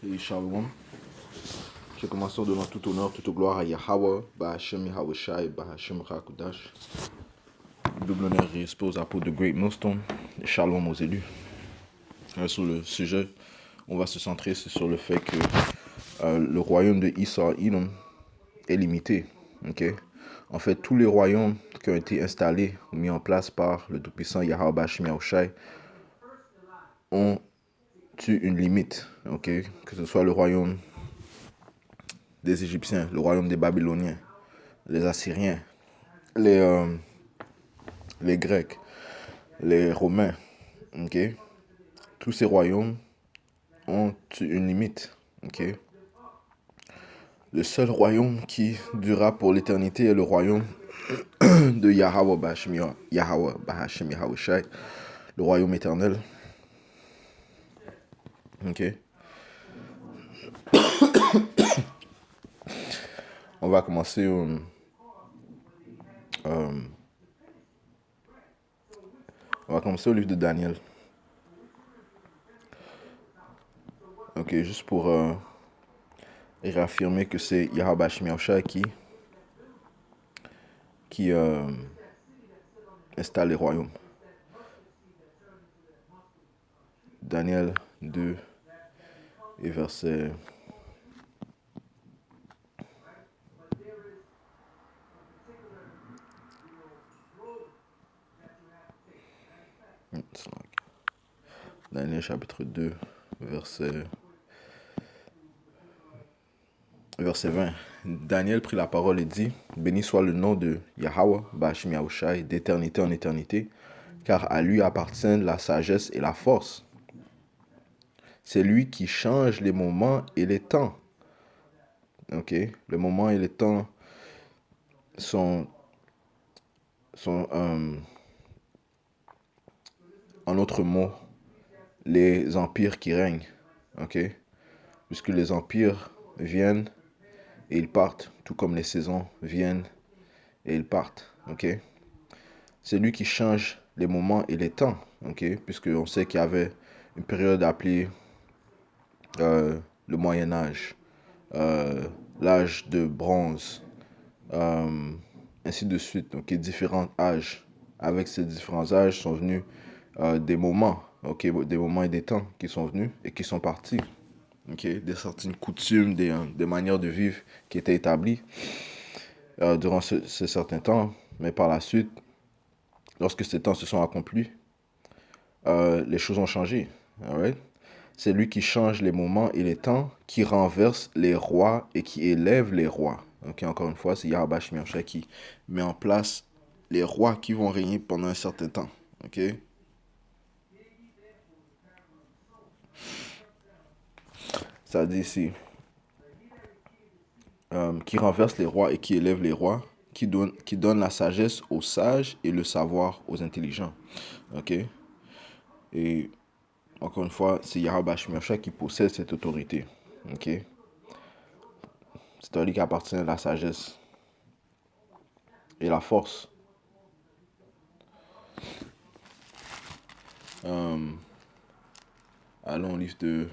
Et Shalom. Je commence en donnant tout honneur, toute gloire à Yahweh, Bahashem Yahawashi, Bahashem Rakudash. Double honneur et respect aux apôtres de Great Millstone. Et Shalom aux élus. Sur le sujet, on va se centrer sur le fait que le royaume de Issa Edom est limité. Okay? En fait, tous les royaumes qui ont été installés ou mis en place par le Tout-Puissant Yahweh Bahashem Yahawashi ont une limite. Okay? Que ce soit le royaume des Égyptiens, le royaume des Babyloniens, les Assyriens, les Grecs, les Romains, ok? Tous ces royaumes ont une limite, ok? Le seul royaume qui durera pour l'éternité est le royaume de Yahweh Bahashem Yahawashi, le royaume éternel, ok? On va commencer au livre de Daniel. Ok, juste pour réaffirmer que c'est Yahweh Bahashem Yahawashi qui installe les royaumes. Daniel 2 et verset 5. Daniel chapitre 2, verset 20. Daniel prit la parole et dit, béni soit le nom de Yahweh, Bahashem Yahawashi, d'éternité en éternité, car à lui appartiennent la sagesse et la force. C'est lui qui change les moments et les temps. Ok, le moment et les temps sont en autre mot, les empires qui règnent. Ok, puisque les empires viennent et ils partent, tout comme les saisons viennent et ils partent. Ok, c'est lui qui change les moments et les temps. Ok, puisqu'on sait qu'il y avait une période appelée le Moyen Âge, l'âge de bronze, ainsi de suite. Donc, différents âges. Avec ces différents âges sont venus des moments, des moments et des temps qui sont venus et qui sont partis. Des certaines coutumes, des manières de vivre qui étaient établies durant ce certain temps. Mais par la suite, lorsque ces temps se sont accomplis, les choses ont changé. Alright? C'est lui qui change les moments et les temps, qui renverse les rois et qui élève les rois. Encore une fois, c'est Yahweh Bahashem Yahawashi qui met en place les rois qui vont régner pendant un certain temps. Ça dit ici, qui renverse les rois et qui élève les rois, qui donne la sagesse aux sages et le savoir aux intelligents. Et encore une fois, c'est Yahweh Bahashem Yahawashi qui possède cette autorité. C'est à lui qui appartient la sagesse et la force. Allons au livre de...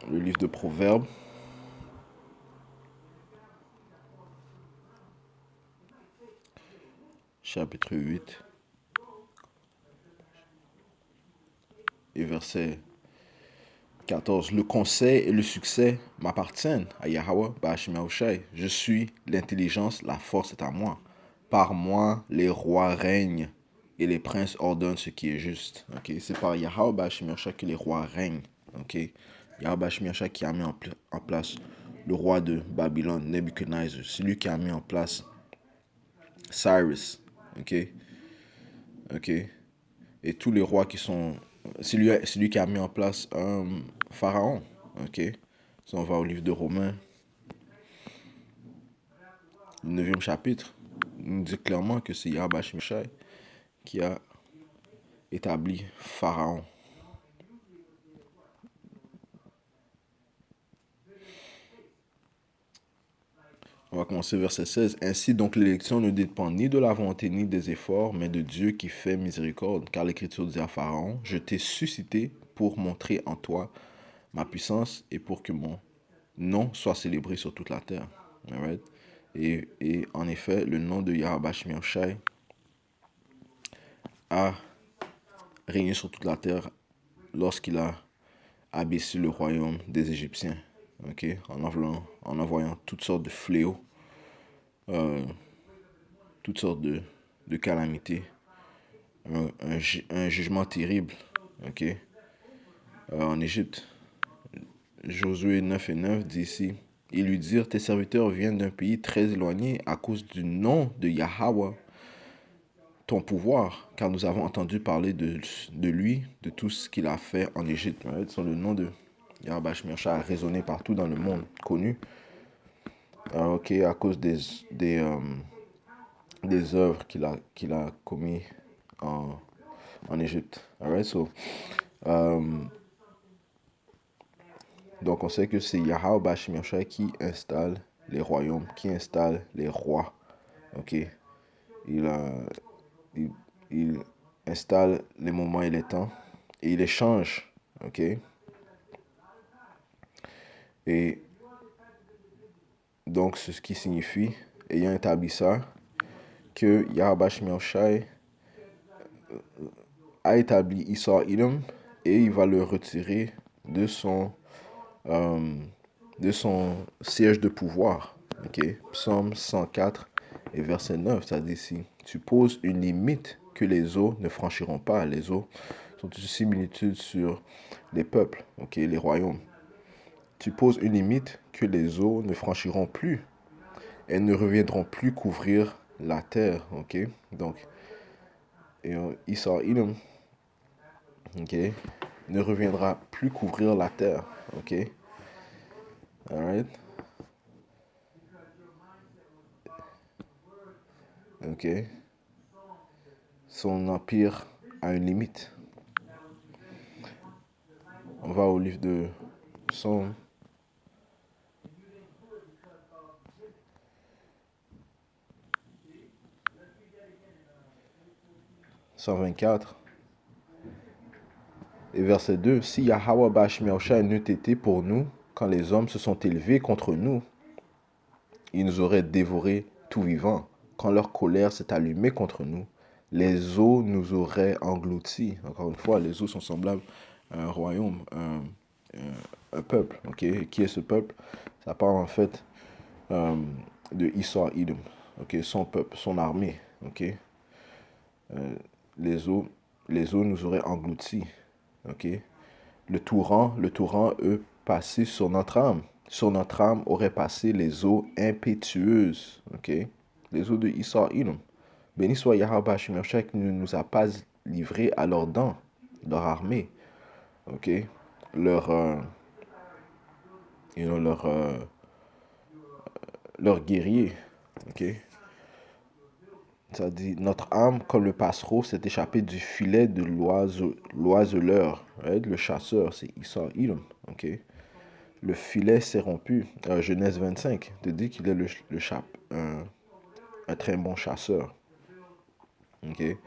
Le livre de Proverbes. Chapitre 8. Et verset 14. Le conseil et le succès m'appartiennent à Yahweh Bahashem Yahawashi. Je suis l'intelligence, la force est à moi. Par moi, les rois règnent et les princes ordonnent ce qui est juste. C'est par Yahweh Bahashem Yahawashi que les rois règnent. Yahweh Bahashem Yahawashi qui a mis en place le roi de Babylone, Nebuchadnezzar. C'est lui qui a mis en place Cyrus. Et tous les rois qui sont... C'est lui qui a mis en place Pharaon. Si on va au livre de Romains, le 9e chapitre, il nous dit clairement que c'est Yahweh Bahashem Yahawashi qui a établi Pharaon. On va commencer verset 16. Ainsi donc l'élection ne dépend ni de la volonté ni des efforts, mais de Dieu qui fait miséricorde. Car l'Écriture dit à Pharaon, je t'ai suscité pour montrer en toi ma puissance et pour que mon nom soit célébré sur toute la terre. Alright? Et en effet, le nom de Yahweh Shai a régné sur toute la terre lorsqu'il a abaissé le royaume des Égyptiens. Okay? En envoyant toutes sortes de fléaux, toutes sortes de calamités, un jugement terrible, ok, en Égypte. Josué 9 et 9 dit ici, ils lui dirent, tes serviteurs viennent d'un pays très éloigné à cause du nom de Yahweh, ton pouvoir, car nous avons entendu parler de lui, de tout ce qu'il a fait en Égypte. Right? So, le nom de Yahweh Shmircha a résonné partout dans le monde, connu, ok, à cause des œuvres qu'il a commis en Égypte. Alright, so, donc on sait que c'est Yahweh Shmircha qui installe les royaumes, qui installe les rois. Ok, il, il, il installe les moments et les temps et il les change. Ok, et donc c'est ce qui signifie, ayant établi ça, que Yahweh Shmircha a établi Issar Edom et il va le retirer de euh, son siège de pouvoir. Okay? Psaume 104 et verset 9, ça dit ici, tu poses une limite que les eaux ne franchiront pas. Les eaux sont une similitude sur les peuples, okay? Les royaumes. Tu poses une limite que les eaux ne franchiront plus. Elles ne reviendront plus couvrir la terre. Okay? Donc, Issar Edom, okay, ne reviendra plus couvrir la terre. Ok? Alright? Ok? Son empire a une limite. On va au livre de Psaume 124 et verset 2. Si Yahweh Bashmiaosha n'eût été pour nous, quand les hommes se sont élevés contre nous, ils nous auraient dévorés tout vivants. Quand leur colère s'est allumée contre nous, les eaux nous auraient engloutis. Encore une fois, les eaux sont semblables à un royaume, un peuple. Okay? Qui est ce peuple? Ça parle en fait de Issar Edom. Okay? Son peuple, son armée. Okay? Les eaux, les eaux nous auraient engloutis. Okay? Le torrent, eux, passé sur notre âme. Sur notre âme auraient passé les eaux impétueuses. Okay? Les eaux de Issar Edom. Béni soit Yahweh Shimmershah qui ne nous a pas livrés à leurs dents, leur armée. Okay? Leur, leur guerrier. Okay? Ça dit, notre âme, comme le passereau, s'est échappé du filet de l'oiseleur. Right? Le chasseur, c'est Issar Edom. Okay? Le filet s'est rompu. Genèse 25 te dit qu'il est un très bon chasseur. Okay?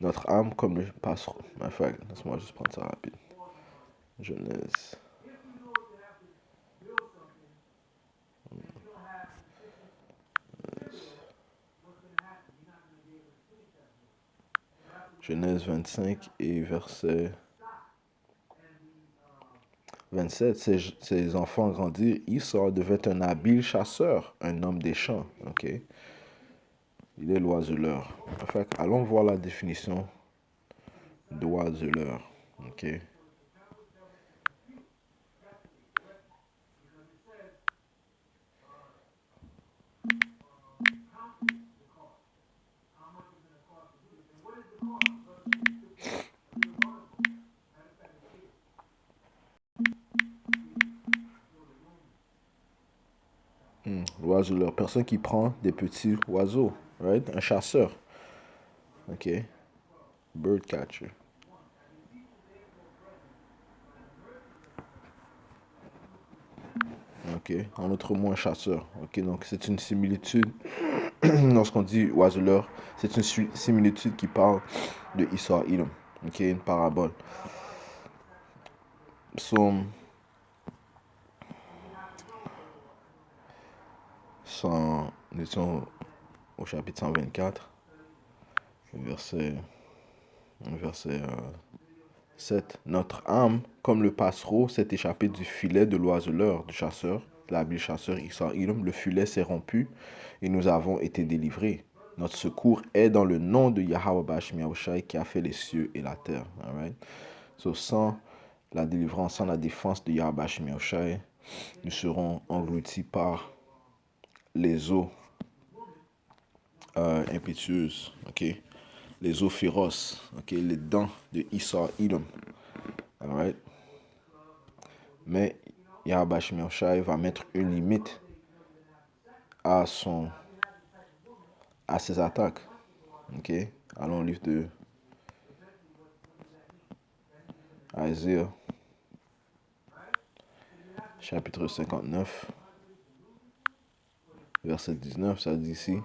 Notre âme, comme le passereau. Enfin, laisse-moi juste prendre ça rapide. Genèse. Genèse 25 et verset 27. Ses enfants grandirent. Issar devait un habile chasseur, un homme des champs. Okay? Il est l'oiseleur. En fait, allons voir la définition d'oiseleur. Okay? L'oiseleur, personne qui prend des petits oiseaux, right? Un chasseur. Ok? Bird catcher. Ok? ok? En autre mot, un chasseur, ok? Donc, c'est une similitude, lorsqu'on dit oiseleur, c'est une similitude qui parle de Esau Edom, ok? Une parabole. Psaume 100, nous étions au chapitre 124, verset 7. Notre âme, comme le passereau, s'est échappée du filet de l'oiseleur, du chasseur, l'habile chasseur Esau Edom. Le filet s'est rompu et nous avons été délivrés. Notre secours est dans le nom de Yahweh Bashmi Yahushai qui a fait les cieux et la terre. Alright? So, sans la délivrance, sans la défense de Yahweh Bashmi Yahushai, nous serons engloutis par les eaux impétueuses, ok? Les eaux féroces, ok? Les dents de Esau Edom. Alright? Mais Yahweh Bashmi Yahushai va mettre une limite à ses attaques. Ok? Allons au livre de Isaiah, chapitre 59, verset 19, ça dit ici.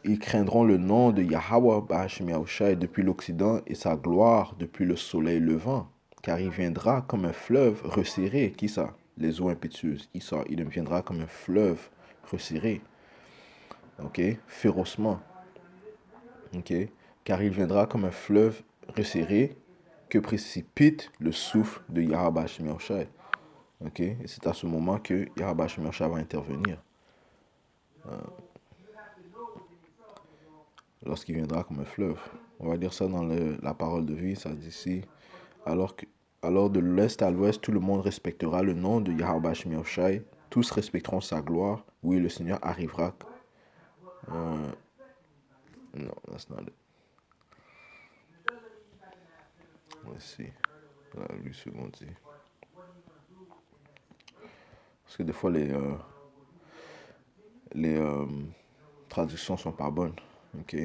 Ils craindront le nom de Yahweh Bashmi Yahushai depuis l'Occident et sa gloire depuis le soleil levant, car il viendra comme un fleuve resserré. Qui ça? Les eaux impétueuses. Il viendra comme un fleuve resserré. Ok? Férocement. Ok? Car il viendra comme un fleuve resserré que précipite le souffle de Yahweh Bashmi Yahushai. Ok? Et c'est à ce moment que Yahweh Bashmi Yahushai va intervenir. Lorsqu'il viendra comme un fleuve. On va dire ça dans la parole de vie, ça dit ici. Alors de l'est à l'ouest, tout le monde respectera le nom de Yahweh Bashmi Yahushai. Tous respecteront sa gloire. Oui, le Seigneur arrivera. Non, that's not it. Let's see. Là, lui, second dit. Parce que des fois, les traductions sont pas bonnes. Ok.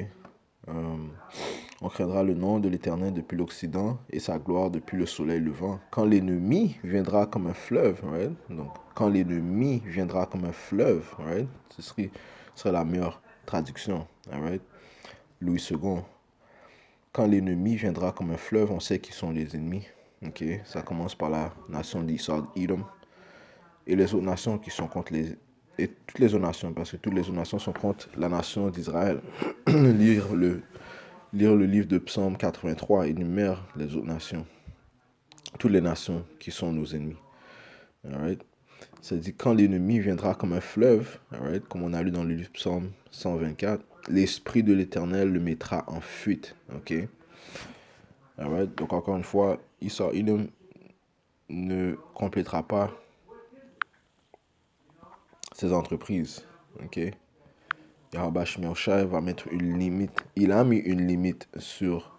On craindra le nom de l'Éternel depuis l'Occident et sa gloire depuis le soleil levant. Quand l'ennemi viendra comme un fleuve, right? Donc, quand l'ennemi viendra comme un fleuve, right? Ce serait la meilleure traduction, right? Louis II. Quand l'ennemi viendra comme un fleuve, on sait qui sont les ennemis. Ok, ça commence par la nation d'Esau Edom et les autres nations qui sont contre et toutes les autres nations, parce que toutes les autres nations sont contre la nation d'Israël. Lire le livre de Psaume 83 énumère les autres nations, toutes les nations qui sont nos ennemis. Alright? Ça dit quand l'ennemi viendra comme un fleuve, alright? Comme on a lu dans le livre Psaume 124, l'esprit de l'Éternel le mettra en fuite. Ok? Alright? Donc encore une fois, Esau Edom ne complétera pas ses entreprises. Ok? Yahweh Bashmi Yahushai va mettre une limite. Il a mis une limite sur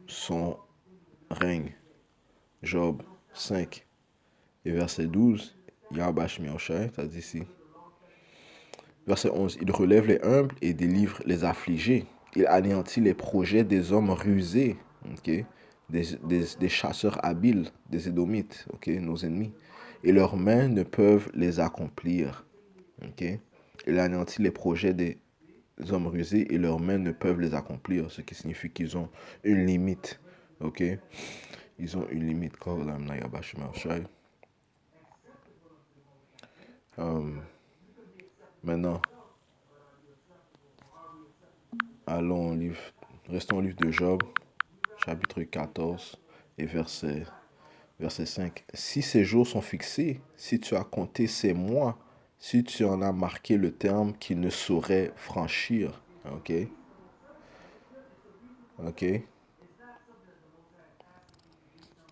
son règne. Job 5 et verset 12. Yahweh Bashmi Yahushai, ça dit ici. Verset 11. Il relève les humbles et délivre les affligés. Il anéantit les projets des hommes rusés. Okay? Des chasseurs habiles, des Édomites, okay? Nos ennemis. Et leurs mains ne peuvent les accomplir. Okay? Il anéantit les projets des hommes rusés et leurs mains ne peuvent les accomplir, ce qui signifie qu'ils ont une limite. Ok? Ils ont une limite. Maintenant, restons au livre de Job, chapitre 14 et verset 5. Si ces jours sont fixés, si tu as compté ces mois, si tu en as marqué le terme qui ne saurait franchir. Ok? Ok?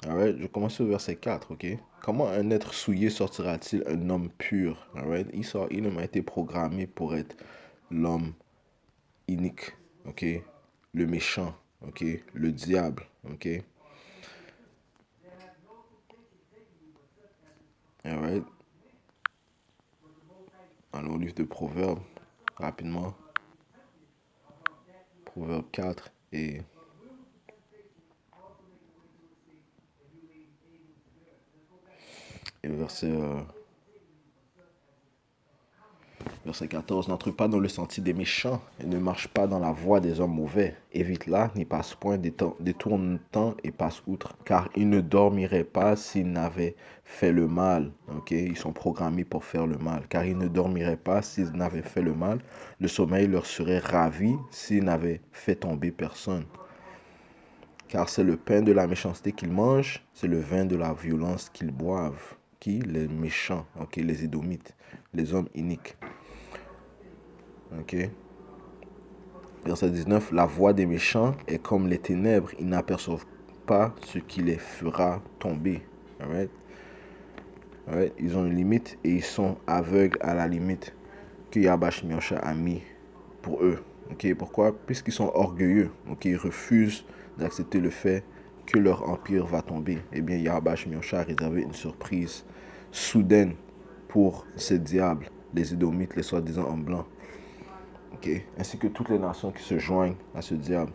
Alright, je commence au verset 4, ok? Comment un être souillé sortira-t-il un homme pur? Alright? Esau Edom a été programmé pour être l'homme inique, ok? Le méchant, ok? Le diable, ok? Alright? Allons au livre de Proverbes, rapidement. Proverbe 4 et et verset 14. N'entre pas dans le sentier des méchants et ne marche pas dans la voie des hommes mauvais. Évite-la, n'y passe point, détourne-t'en et passe outre. Car ils ne dormiraient pas s'ils n'avaient fait le mal. Okay? Ils sont programmés pour faire le mal. Car ils ne dormiraient pas s'ils n'avaient fait le mal. Le sommeil leur serait ravi s'ils n'avaient fait tomber personne. Car c'est le pain de la méchanceté qu'ils mangent, c'est le vin de la violence qu'ils boivent. Qui? Les méchants, okay? Les Édomites, les hommes iniques. Okay? Verset 19, la voix des méchants est comme les ténèbres, ils n'aperçoivent pas ce qui les fera tomber. Alright? Alright? Ils ont une limite et ils sont aveugles à la limite que Yabash Miosha a mis pour eux. Okay? Pourquoi? Puisqu'ils sont orgueilleux. Okay? Ils refusent d'accepter le fait que leur empire va tomber. Eh bien, Yabash Miosha a réservé une surprise soudaine pour ces diables, les Édomites, les soi-disant hommes blancs. Okay? Ainsi que toutes les nations qui se joignent à ce diable.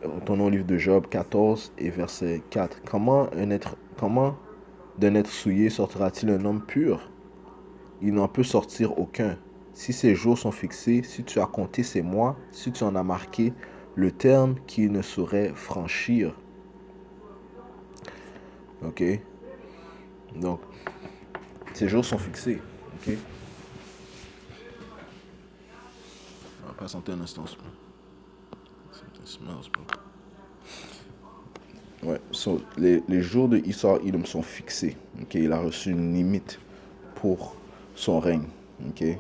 Retournons au livre de Job 14 et verset 4. Comment d'un être souillé sortira-t-il un homme pur? Il n'en peut sortir aucun. Si ses jours sont fixés, si tu as compté ses mois, si tu en as marqué le terme qu'il ne saurait franchir. Ok? Donc, ses jours sont fixés. Ok? On va patienter un instant. Ouais, les jours de Issar Idom sont fixés. Okay? Il a reçu une limite pour son règne. Okay?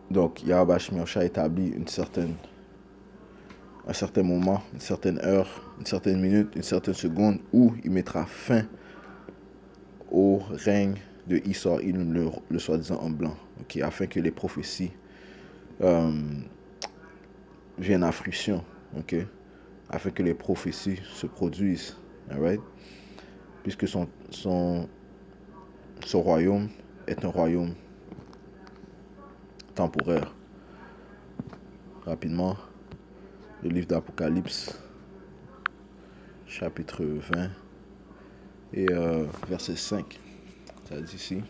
Donc, Yahabash Miosha établit un certain moment, une certaine heure, une certaine minute, une certaine seconde où il mettra fin au règne de Issar Idom, le soi-disant homme blanc. Okay? Afin que les prophéties viennent à fruition. Okay? Afin que les prophéties se produisent. Alright? Puisque son royaume est un royaume temporaire. Rapidement, le livre d'Apocalypse, chapitre 20 et verset 5. Ça dit ici.